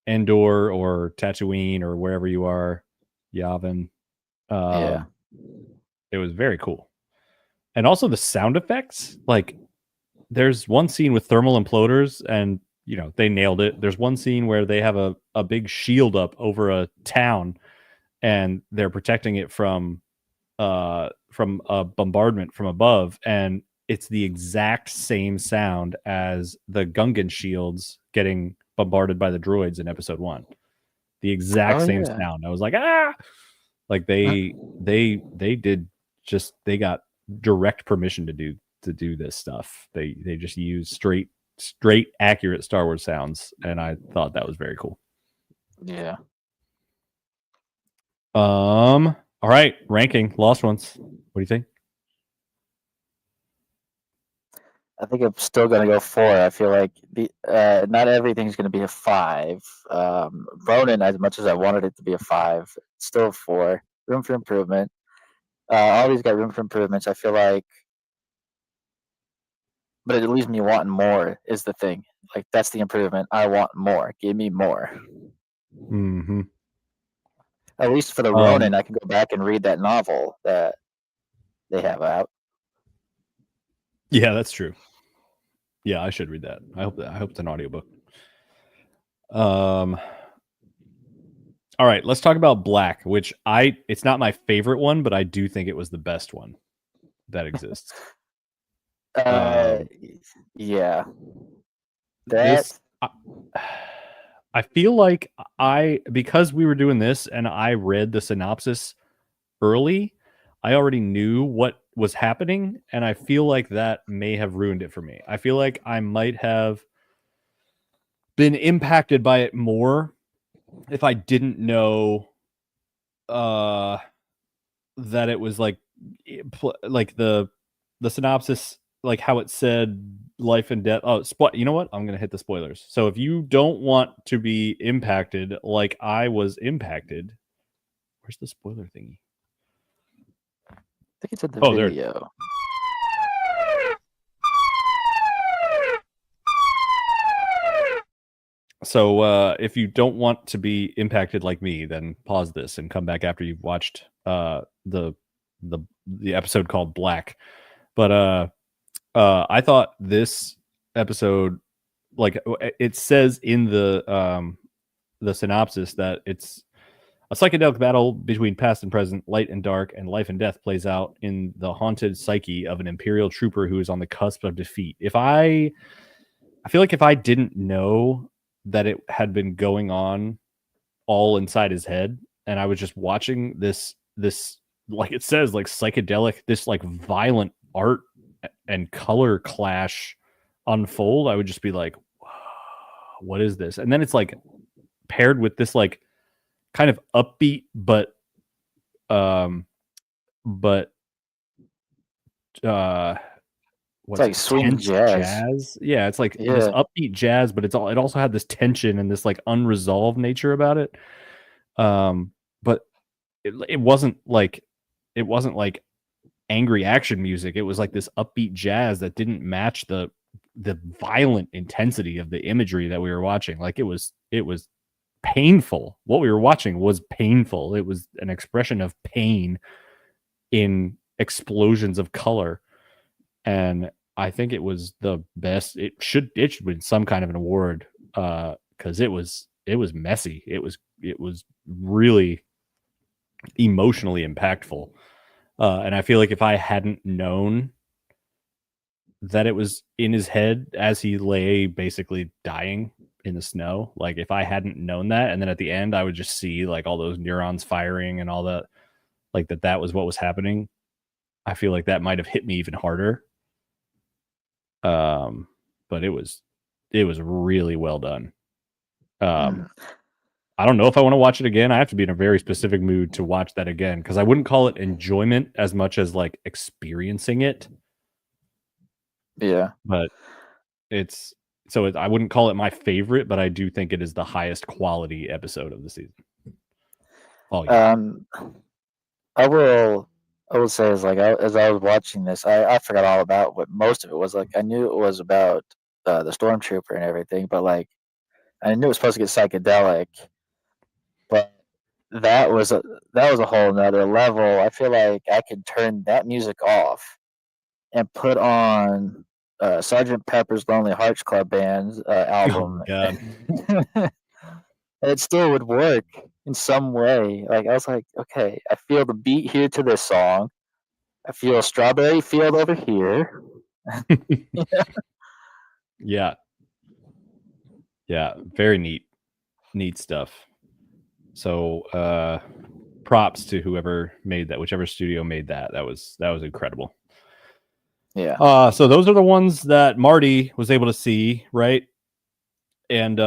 Endor or Tatooine or wherever you are, Yavin. Yeah. It was very cool. And also the sound effects, like there's one scene with thermal imploders and they nailed it. There's one scene where they have a big shield up over a town and they're protecting it from a bombardment from above, and it's the exact same sound as the Gungan shields getting bombarded by the droids in episode 1. The exact same sound. I was like, like they did just, they got direct permission to do this stuff. They just use straight accurate Star Wars sounds, and I thought that was very cool. Yeah. All right, ranking Lost Ones. What do you think? I think I'm still gonna go 4. I feel like not everything's gonna be a 5. Ronin, as much as I wanted it to be a 5, still a 4. Room for improvement. Always got room for improvements. I feel like, but it leaves me wanting more. Is the thing. Like that's the improvement. I want more. Give me more. Mm-hmm. At least for the Ronin, I can go back and read that novel that they have out. Yeah, that's true. Yeah, I should read that. I hope it's an audiobook. All right, let's talk about Black, which it's not my favorite one, but I do think it was the best one that exists. Yeah. I feel like because we were doing this and I read the synopsis early, I already knew what was happening, and I feel like that may have ruined it for me. I feel like I might have been impacted by it more if I didn't know that it was like the synopsis, like how it said life and death. Oh, you know what? I'm gonna hit the spoilers. So if you don't want to be impacted like I was impacted, where's the spoiler thingy? I think it's in the video. There. So if you don't want to be impacted like me, then pause this and come back after you've watched the episode called Black. But I thought this episode, like it says in the synopsis, that it's a psychedelic battle between past and present, light and dark, and life and death plays out in the haunted psyche of an Imperial trooper who is on the cusp of defeat. I feel like if I didn't know that it had been going on all inside his head, and I was just watching this like it says, like psychedelic, this like violent art and color clash unfold, I would just be like, what is this? And then it's like paired with this like kind of upbeat but it's like swing jazz. Yeah, it's like this upbeat jazz, but it also had this tension and this like unresolved nature about it. But it wasn't like angry action music. It was like this upbeat jazz that didn't match the violent intensity of the imagery that we were watching. Like it was painful. What we were watching was painful. It was an expression of pain in explosions of color. And I think it was the best. It should win some kind of an award because it was messy. It was really emotionally impactful. And I feel like if I hadn't known that it was in his head as he lay basically dying in the snow, like if I hadn't known that, and then at the end I would just see like all those neurons firing and all that, like that was what was happening, I feel like that might have hit me even harder. But it was really well done. I don't know if I want to watch it again. I have to be in a very specific mood to watch that again because I wouldn't call it enjoyment as much as like experiencing it. Yeah. But it's I wouldn't call it my favorite, but I do think it is the highest quality episode of the season. Oh yeah. I will say is like as I was watching this, I forgot all about what most of it was. Like I knew it was about the stormtrooper and everything, but like I knew it was supposed to get psychedelic, but that was a whole nother level. I feel like I could turn that music off and put on Sergeant Pepper's Lonely Hearts Club Band's Oh my album. god. It still would work in some way. Like I was like, okay, I feel the beat here to this song. I feel Strawberry Field over here. Yeah. Yeah. Very neat stuff. So props to whoever made that, whichever studio made that. That was incredible. Yeah. So those are the ones that Marty was able to see, right? And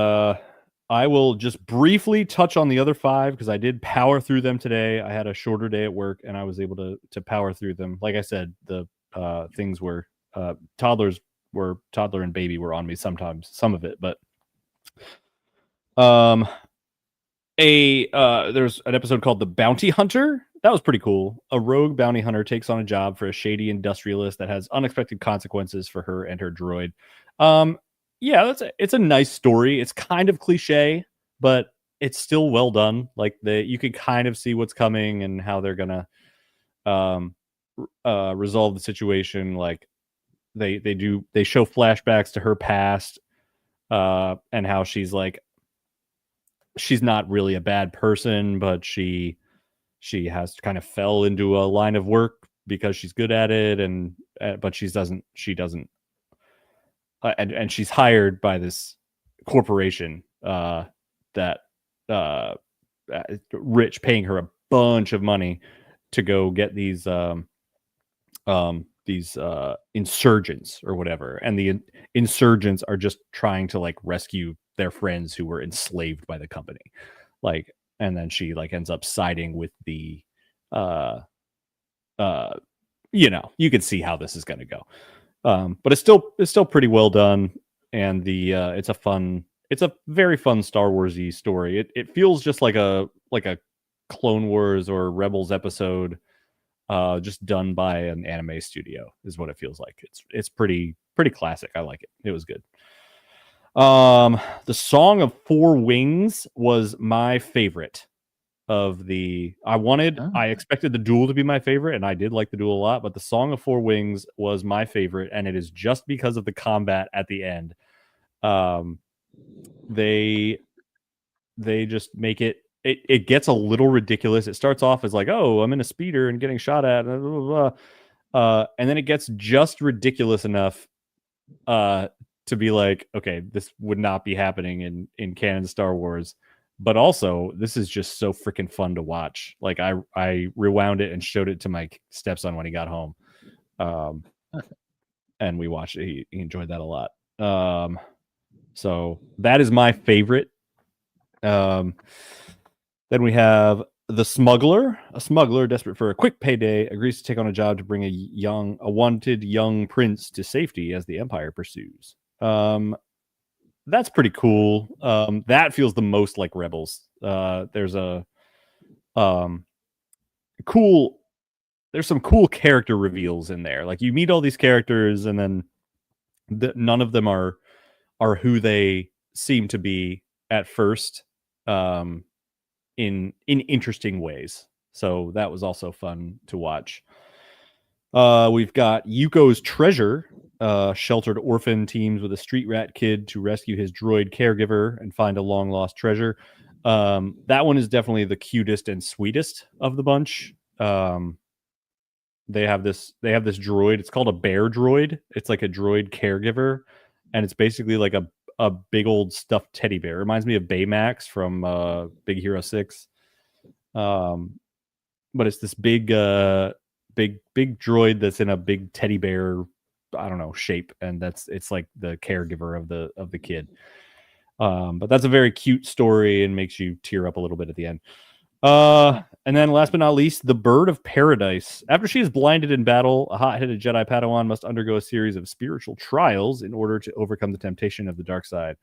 I will just briefly touch on the other 5 because I did power through them today. I had a shorter day at work and I was able to power through them. Like I said, the things were toddler and baby were on me sometimes, some of it, but there's an episode called The Bounty Hunter. That was pretty cool. A rogue bounty hunter takes on a job for a shady industrialist that has unexpected consequences for her and her droid. Yeah, it's a nice story. It's kind of cliche, but it's still well done. Like you can kind of see what's coming and how they're gonna resolve the situation. Like they show flashbacks to her past, and how she's not really a bad person, but she has kind of fell into a line of work because she's good at it, and but she doesn't and she's hired by this corporation that rich, paying her a bunch of money to go get these insurgents or whatever, and the insurgents are just trying to like rescue their friends who were enslaved by the company, like, and then she like ends up siding with the you can see how this is going to go. But it's still pretty well done, and it's a very fun Star Warsy story. It feels just like a Clone Wars or Rebels episode, just done by an anime studio is what it feels like. It's pretty classic. I like it. It was good. The Song of Four Wings was my favorite of the. I expected the duel to be my favorite, and I did like the duel a lot, but the Song of Four Wings was my favorite, and it is just because of the combat at the end. They just make it gets a little ridiculous. It starts off as like, oh, I'm in a speeder and getting shot at, blah, blah, blah. And then it gets just ridiculous enough to be like, okay, this would not be happening in canon Star Wars. But also, this is just so freaking fun to watch. Like I rewound it and showed it to my stepson when he got home, and we watched it. He enjoyed that a lot. So that is my favorite. Then we have The Smuggler. A smuggler desperate for a quick payday agrees to take on a job to bring a wanted young prince to safety as the Empire pursues. That's pretty cool. That feels the most like Rebels. There's some cool character reveals in there. Like you meet all these characters, and then none of them are who they seem to be at first, in interesting ways. So that was also fun to watch. We've got Yuko's Treasure. Sheltered orphan teams with a street rat kid to rescue his droid caregiver and find a long lost treasure. That one is definitely the cutest and sweetest of the bunch. They have this droid. It's called a bear droid. It's like a droid caregiver, and it's basically like a big old stuffed teddy bear. It reminds me of Baymax from Big Hero 6. But it's this big droid that's in a big teddy bear, I don't know, shape, and it's like the caregiver of the kid. But that's a very cute story and makes you tear up a little bit at the end. And then last but not least, the Bird of Paradise. After she is blinded in battle, a hot-headed Jedi Padawan must undergo a series of spiritual trials in order to overcome the temptation of the dark side.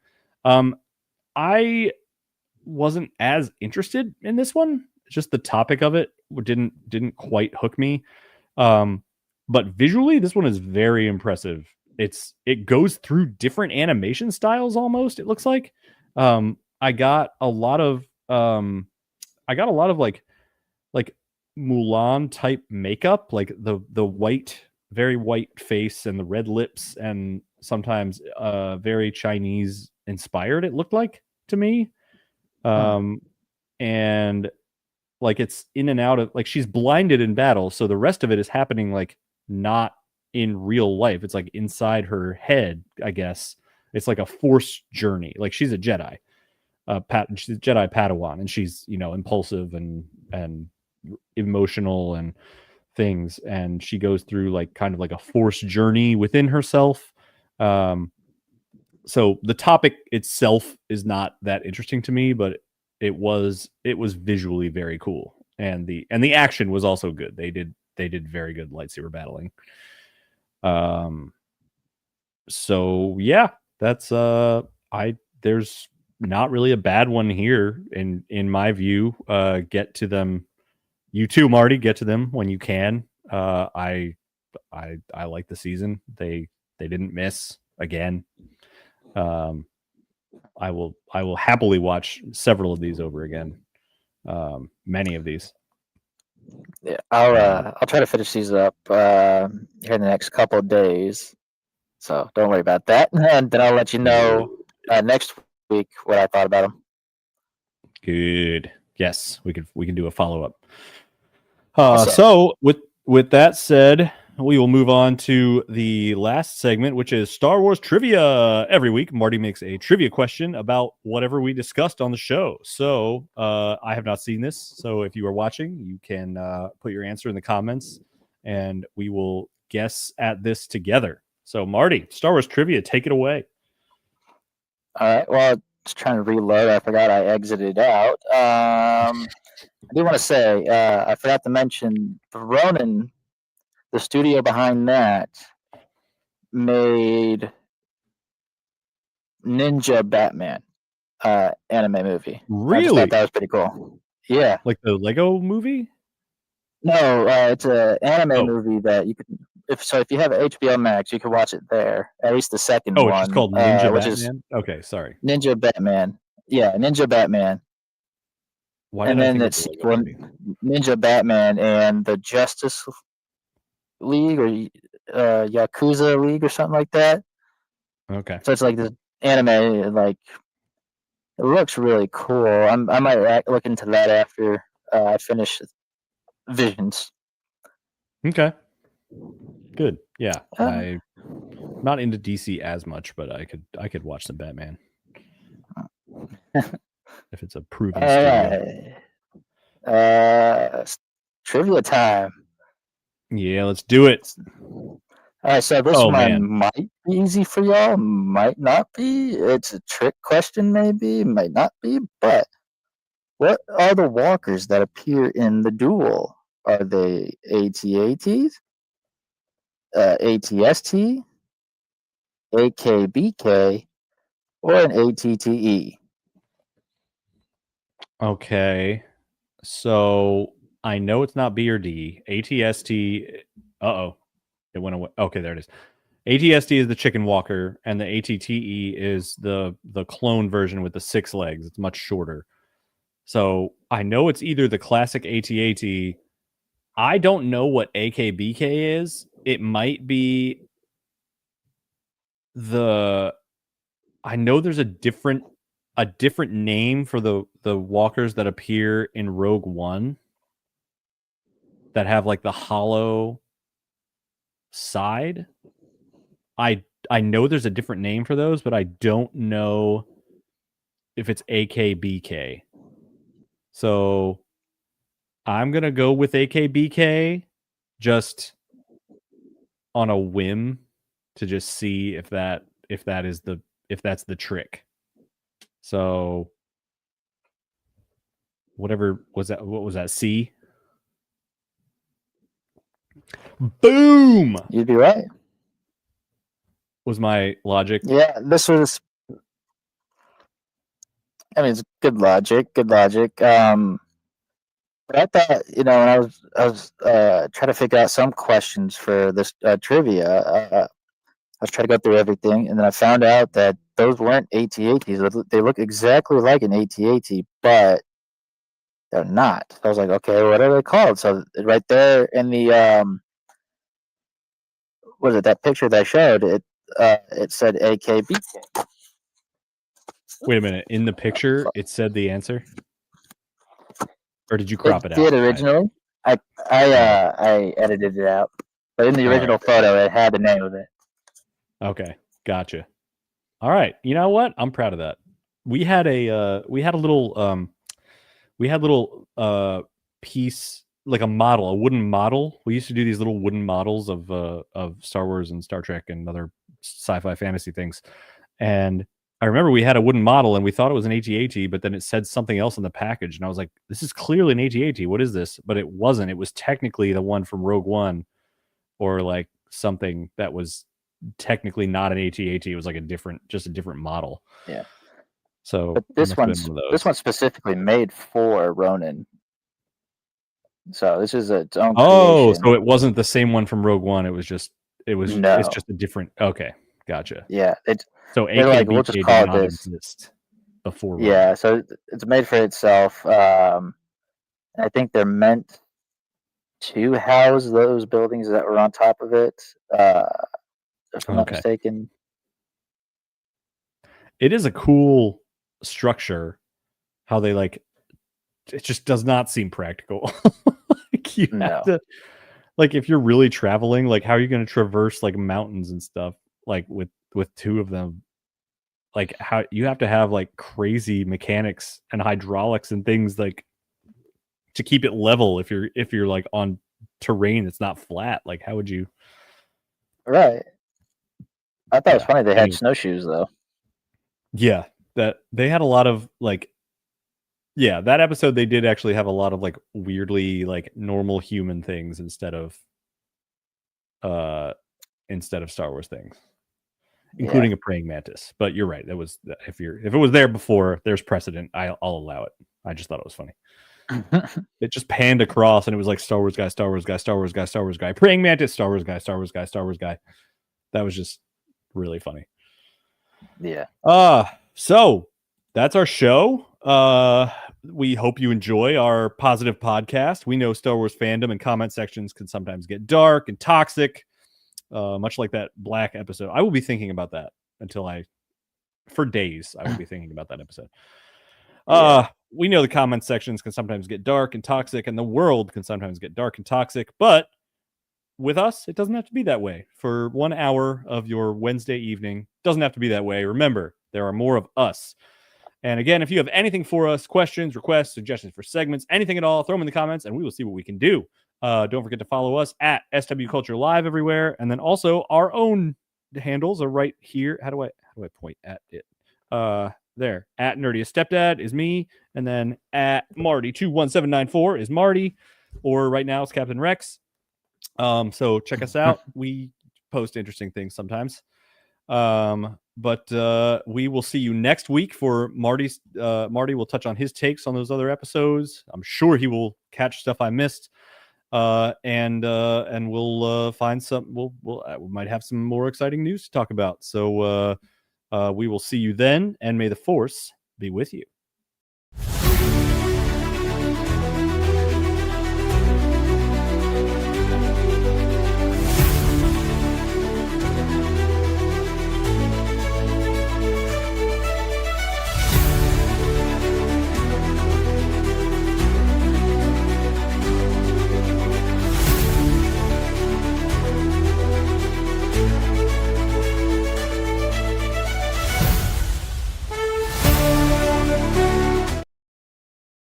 I wasn't as interested in this one. Just the topic of it didn't quite hook me. But visually, this one is very impressive. It goes through different animation styles almost. It looks like. I got a lot of like Mulan type makeup, like the white, very white face and the red lips, and sometimes very Chinese inspired. It looked like to me, and like it's in and out of, like, she's blinded in battle, so the rest of it is happening like not in real life. It's like inside her head, I guess. It's like a force journey. Like she's a Jedi, she's a Jedi Padawan, and she's, you know, impulsive and emotional and things, and she goes through like kind of like a force journey within herself. So the topic itself is not that interesting to me, but it was visually very cool, and the action was also good. They did very good lightsaber battling. So yeah, that's there's not really a bad one here in my view. Get to them, you too, Marty. Get to them when you can. I like the season. They didn't miss again. I will happily watch several of these over again. Many of these. Yeah, I'll try to finish these up here in the next couple of days. So don't worry about that, and then I'll let you know next week what I thought about them. Good. Yes, we can do a follow up. Awesome. So with that said, we will move on to the last segment, which is Star Wars trivia. Every week, Marty makes a trivia question about whatever we discussed on the show. So I have not seen this. So if you are watching, you can put your answer in the comments, and we will guess at this together. So Marty, Star Wars trivia, take it away. All right. Well, just trying to reload. I forgot I exited out. I do want to say I forgot to mention Ronin, the studio behind that, made Ninja Batman anime movie. I just thought Really? that was pretty cool. Yeah. Like the Lego movie? No, it's an anime movie that you could. If you have HBO Max, you can watch it there. At least the second Oh, it's just one, called Ninja which is Batman? Okay, sorry. Ninja Batman. Yeah, Ninja Batman. Why And did I then think the of the Lego sequel, movie? Ninja Batman and the Justice League or Yakuza League or something like that. Okay. So it's like this anime, like it looks really cool. I might look into that after I finish Visions. Okay. Good. Yeah. Uh, I'm not into DC as much, but I could watch some Batman if it's a proven studio. Trivia time. Yeah, let's do it. All right, so this Oh one man. might be easy for y'all, might not be. It's a trick question, maybe, might not be. But what are the walkers that appear in the duel? Are they AT-ATs, ATST, AKBK, or an ATTE? Okay. So I know it's not B or D. ATST. Uh-oh. It went away. Okay, there it is. ATST is the chicken walker, and the ATTE is the clone version with the 6 legs. It's much shorter. So I know it's either the classic AT-AT. I don't know what AKBK is. It might be I know there's a different name for the walkers that appear in Rogue One that have like the hollow side. I know there's a different name for those, but I don't know if it's AKBK. So I'm gonna go with AKBK just on a whim to just see if that's the trick. So whatever was that? What was that? C. Boom. You'd be right. Was my logic? Yeah, this was. I mean, it's good logic. Good logic. But I thought, when I was trying to figure out some questions for this trivia. I was trying to go through everything, and then I found out that those weren't AT-ATs. They look exactly like an AT-AT, but they're not. So I was like, okay, what are they called? So right there in the what is it? That picture that I showed it said AKB. Wait a minute. In the picture, it said the answer, or did you It crop it out? did originally. I edited it out, but in the original photo, it had the name of it. Okay, gotcha. All right. You know what? I'm proud of that. We had a little piece, like a model, a wooden model. We used to do these little wooden models of Star Wars and Star Trek and other sci-fi fantasy things. And I remember we had a wooden model and we thought it was an AT-AT, but then it said something else in the package. And I was like, this is clearly an AT-AT. What is this? But it wasn't. It was technically the one from Rogue One, or like something that was technically not an AT-AT. It was like a different model. Yeah. So But this one's specifically made for Ronin. So this is its own creation. So it wasn't the same one from Rogue One. It's just a different. Okay, gotcha. Yeah, so like, we'll just call it this. Exist before. Yeah, so it's made for itself. I think they're meant to house those buildings that were on top of it. If I'm not mistaken. It is a cool structure. How they it just does not seem practical. You have to, if you're really traveling, how are you going to traverse mountains and stuff with two of them? How you have to have crazy mechanics and hydraulics and things to keep it level if you're on terrain that's not flat. How would you? Right. I thought it was funny they had snowshoes though. Yeah, that they had a lot of that episode they did actually have a lot of weirdly normal human things instead of Star Wars things, including a praying mantis. But you're right. That was if it was there before, there's precedent. I'll allow it. I just thought it was funny. It just panned across and it was like Star Wars guy, Star Wars guy, Star Wars guy, Star Wars guy, praying mantis, Star Wars guy, Star Wars guy, Star Wars guy. That was just really funny. Yeah. So that's our show. We hope you enjoy our positive podcast. We know Star Wars fandom and comment sections can sometimes get dark and toxic, much like that Black episode. I will be thinking about that for days. I will be thinking about that episode. We know the comment sections can sometimes get dark and toxic, and the world can sometimes get dark and toxic, but with us, it doesn't have to be that way. For 1 hour of your Wednesday evening, it doesn't have to be that way. Remember, there are more of us. And again, if you have anything for us, questions, requests, suggestions for segments, anything at all, throw them in the comments and we will see what we can do. Don't forget to follow us at SW Culture Live everywhere. And then also our own handles are right here. How do I point at it? There. At Nerdiest Stepdad is me. And then at Marty21794 is Marty. Or right now it's Captain Rex. So check us out. We post interesting things sometimes. But we will see you next week for Marty's. Marty will touch on his takes on those other episodes. I'm sure he will catch stuff I missed. And we'll find some. We might have some more exciting news to talk about. So we will see you then, and may the Force be with you.